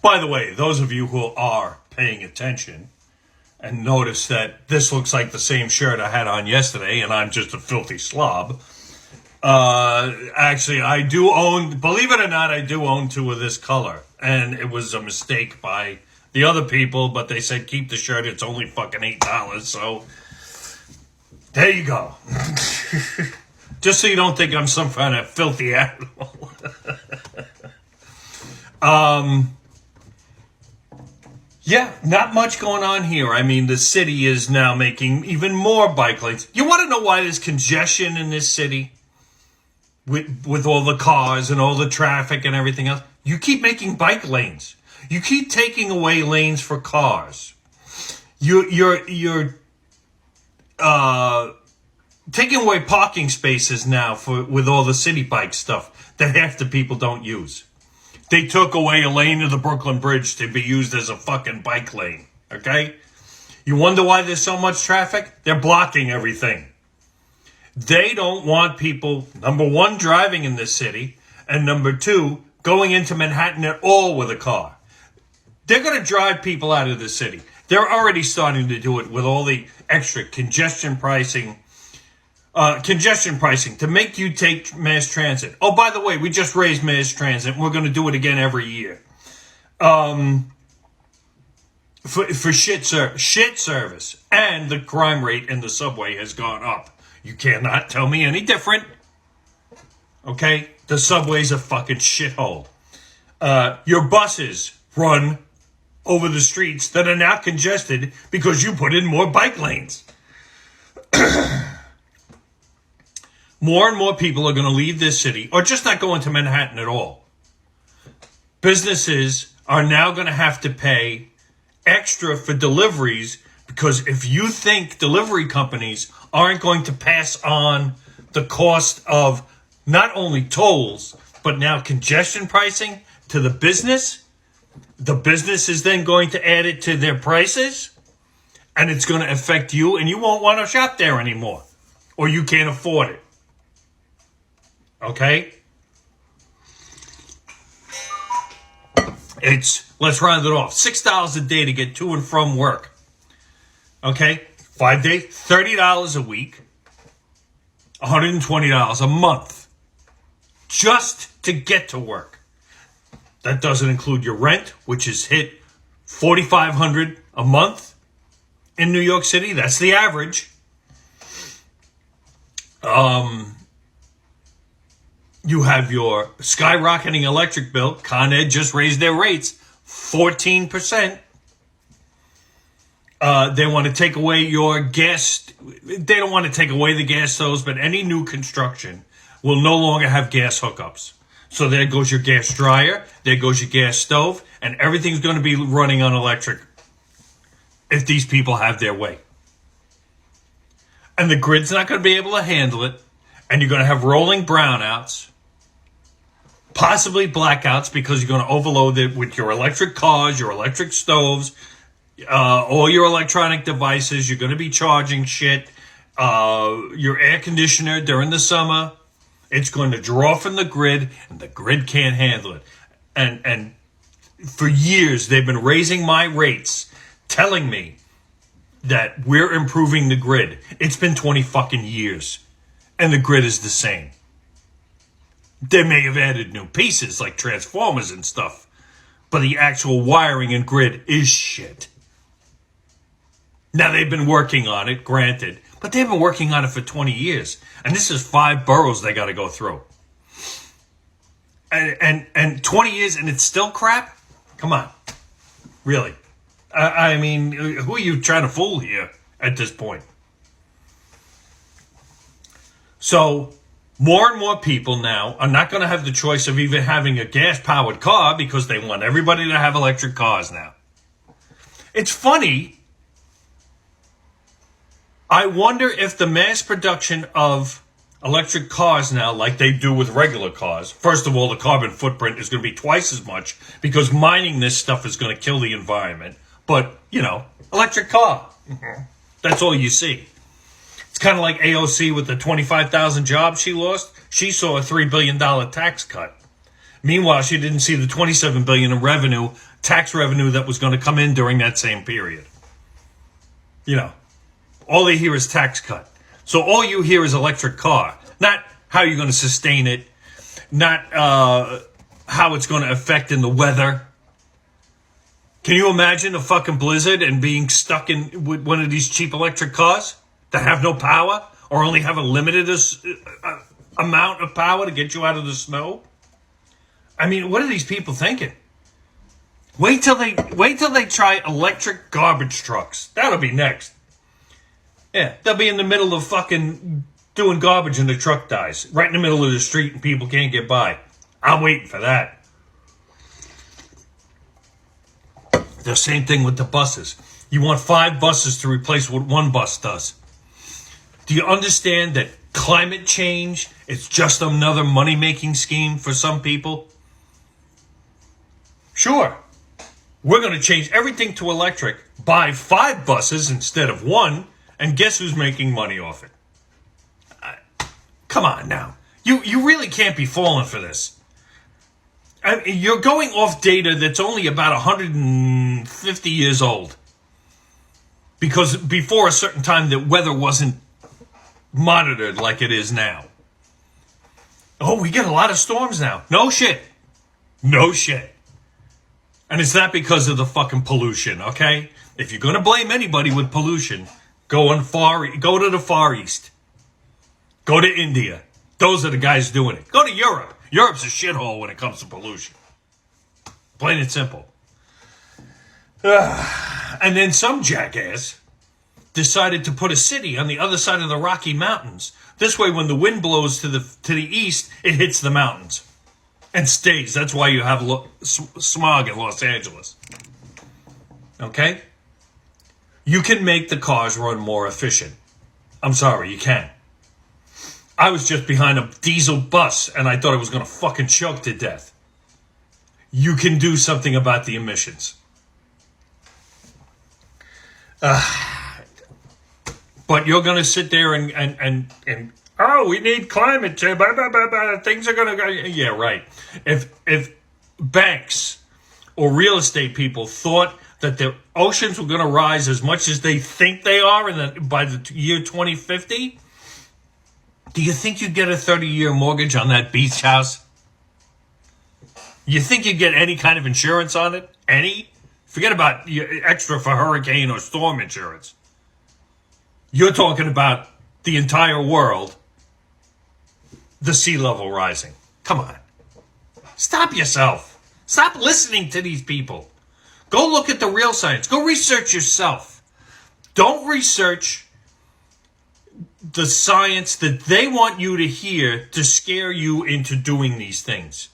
By the way, those of you who are paying attention and notice that this looks like the same shirt I had on yesterday and I'm just a filthy slob. Actually, I do own, believe it or not, I do own two of this color. And it was a mistake by the other people, but they said keep the shirt, it's only fucking $8. So, there you go. Just so you don't think I'm some kind of filthy animal. Yeah, not much going on here. I mean, the city is now making even more bike lanes. You want to know why there's congestion in this city? With all the cars and all the traffic and everything else? You keep making bike lanes. You keep taking away lanes for cars. You're taking away parking spaces now with all the city bike stuff that half the people don't use. They took away a lane of the Brooklyn Bridge to be used as a fucking bike lane, okay? You wonder why there's so much traffic? They're blocking everything. They don't want people, number one, driving in this city, and number two, going into Manhattan at all with a car. They're going to drive people out of the city. They're already starting to do it with all the extra congestion pricing to make you take mass transit. Oh, by the way, we just raised mass transit, and we're going to do it again every year. For shit service. And the crime rate in the subway has gone up. You cannot tell me any different. Okay? The subway's a fucking shithole. Your buses run over the streets that are now congested because you put in more bike lanes. More and more people are going to leave this city or just not go into Manhattan at all. Businesses are now going to have to pay extra for deliveries because if you think delivery companies aren't going to pass on the cost of not only tolls, but now congestion pricing to the business is then going to add it to their prices, and it's going to affect you, and you won't want to shop there anymore, or you can't afford it. Okay? Let's round it off. $6 a day to get to and from work. Okay? 5 days, $30 a week, $120 a month. Just to get to work. That doesn't include your rent, which is hit $4,500 a month in New York City. That's the average. You have your skyrocketing electric bill. Con Ed just raised their rates 14%. They want to take away your gas. They don't want to take away the gas stoves, but any new construction will no longer have gas hookups. So there goes your gas dryer, there goes your gas stove, and everything's going to be running on electric if these people have their way. And the grid's not going to be able to handle it, and you're going to have rolling brownouts, possibly blackouts, because you're going to overload it with your electric cars, your electric stoves, all your electronic devices. You're going to be charging shit. Your air conditioner during the summer, it's going to draw from the grid, and the grid can't handle it. And for years, they've been raising my rates, telling me that we're improving the grid. It's been 20 fucking years, and the grid is the same. They may have added new pieces like transformers and stuff, but the actual wiring and grid is shit. Now, they've been working on it, granted, but they've been working on it for 20 years. And this is 5 boroughs they got to go through. And 20 years and it's still crap? Come on. Really? I mean, who are you trying to fool here at this point? So, more and more people now are not going to have the choice of even having a gas-powered car because they want everybody to have electric cars now. It's funny. I wonder if the mass production of electric cars now, like they do with regular cars, first of all, the carbon footprint is going to be twice as much because mining this stuff is going to kill the environment. But, electric car. That's all you see. It's kind of like AOC with the 25,000 jobs she lost. She saw a $3 billion tax cut. Meanwhile, she didn't see the $27 billion in revenue, tax revenue that was going to come in during that same period. You know, all they hear is tax cut. So all you hear is electric car, not how you're going to sustain it, not how it's going to affect in the weather. Can you imagine a fucking blizzard and being stuck in with one of these cheap electric cars that have no power or only have a limited amount of power to get you out of the snow? I mean, what are these people thinking? Wait till they try electric garbage trucks. That'll be next. Yeah, they'll be in the middle of fucking doing garbage and the truck dies. Right in the middle of the street and people can't get by. I'm waiting for that. The same thing with the buses. You want 5 buses to replace what 1 bus does. Do you understand that climate change is just another money-making scheme for some people? Sure. We're going to change everything to electric, buy 5 buses instead of 1, and guess who's making money off it? Come on now. You really can't be falling for this. I mean, you're going off data that's only about 150 years old. Because before a certain time, the weather wasn't monitored like it is now. Oh, we get a lot of storms now. No shit. No shit. And it's not because of the fucking pollution, okay? If you're going to blame anybody with pollution, go to the Far East. Go to India. Those are the guys doing it. Go to Europe. Europe's a shithole when it comes to pollution. Plain and simple. And then some jackass decided to put a city on the other side of the Rocky Mountains. This way, when the wind blows to the east, it hits the mountains and stays. That's why you have smog in Los Angeles. Okay? You can make the cars run more efficient. I'm sorry, you can. I was just behind a diesel bus and I thought I was going to fucking choke to death. You can do something about the emissions. But you're going to sit there and oh, we need climate change. Things are going to go. Yeah, right. If banks or real estate people thought that the oceans were going to rise as much as they think they are by the year 2050, do you think you'd get a 30-year mortgage on that beach house? You think you'd get any kind of insurance on it? Any? Forget about extra for hurricane or storm insurance. You're talking about the entire world, the sea level rising. Come on. Stop yourself. Stop listening to these people. Go look at the real science. Go research yourself. Don't research the science that they want you to hear to scare you into doing these things.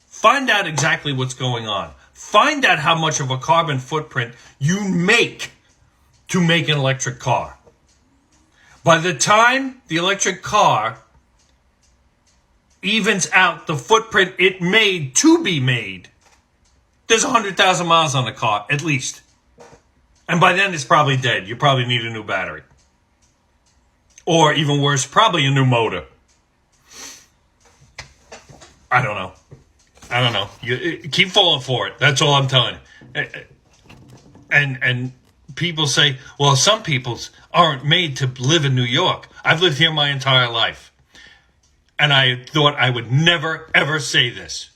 Find out exactly what's going on. Find out how much of a carbon footprint you make to make an electric car. By the time the electric car evens out the footprint it made to be made, there's 100,000 miles on the car, at least. And by then it's probably dead. You probably need a new battery. Or even worse, probably a new motor. I don't know. You keep falling for it. That's all I'm telling you. And people say, well, some people aren't made to live in New York. I've lived here my entire life. And I thought I would never, ever say this.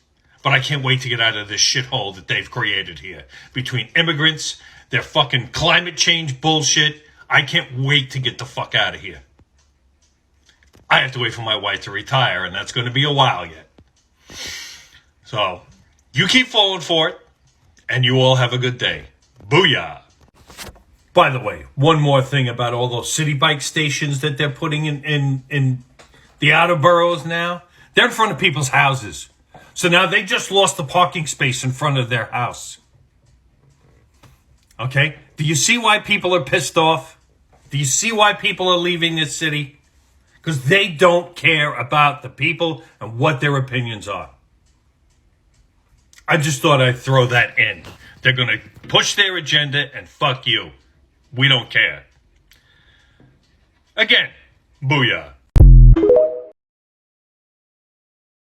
But I can't wait to get out of this shithole that they've created here. Between immigrants, their fucking climate change bullshit. I can't wait to get the fuck out of here. I have to wait for my wife to retire, and that's going to be a while yet. So, you keep falling for it, and you all have a good day. Booyah! By the way, one more thing about all those city bike stations that they're putting in the outer boroughs now. They're in front of people's houses. So now they just lost the parking space in front of their house. Okay? Do you see why people are pissed off? Do you see why people are leaving this city? Because they don't care about the people and what their opinions are. I just thought I'd throw that in. They're going to push their agenda and fuck you. We don't care. Again, booyah.